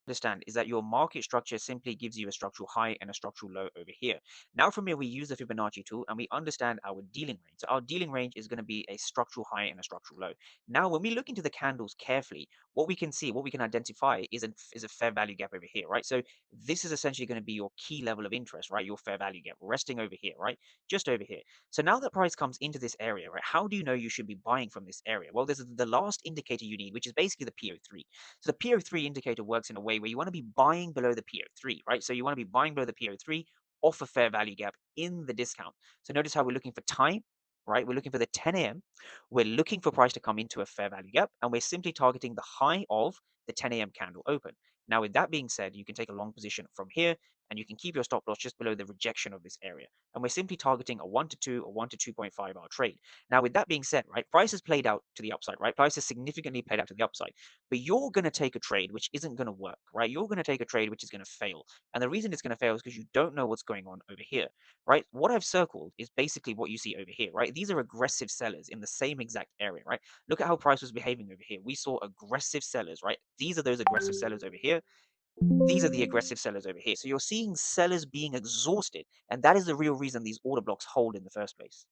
understand is that your market structure simply gives you a structural high and a structural low over here. Now from here, we use the Fibonacci tool and we understand our dealing range. So our dealing range is going to be a structural high and a structural low. Now, when we look into the candles carefully, what we can see, what we can identify is a fair value gap over here, right? So this is essentially going to be your key level of interest, right? Your fair value gap resting over here, right? Just over here. So now that price comes into this area, right? How do you know you should be buying from this area? Well, there's the last indicator you need, which is basically the PO3. So the PO3 indicator works in a way where you want to be buying below the PO3, right? So you want to be buying below the PO3 off a fair value gap in the discount. So notice how we're looking for time, right? We're looking for the 10 a.m. We're looking for price to come into a fair value gap, and we're simply targeting the high of the 10 a.m. candle open. Now, with that being said, you can take a long position from here, and you can keep your stop loss just below the rejection of this area. And we're simply targeting a 1 to 2 or 1 to 2.5 hour trade. Now, with that being said, right, price has played out to the upside, right? Price has significantly played out to the upside, but you're going to take a trade which isn't going to work, right? You're going to take a trade which is going to fail. And the reason it's going to fail is because you don't know what's going on over here, right? What I've circled is basically what you see over here, right? These are aggressive sellers in the same exact area, right? Look at how price was behaving over here. We saw aggressive sellers, right? These are those aggressive sellers over here. These are the aggressive sellers over here. So you're seeing sellers being exhausted, and that is the real reason these order blocks hold in the first place.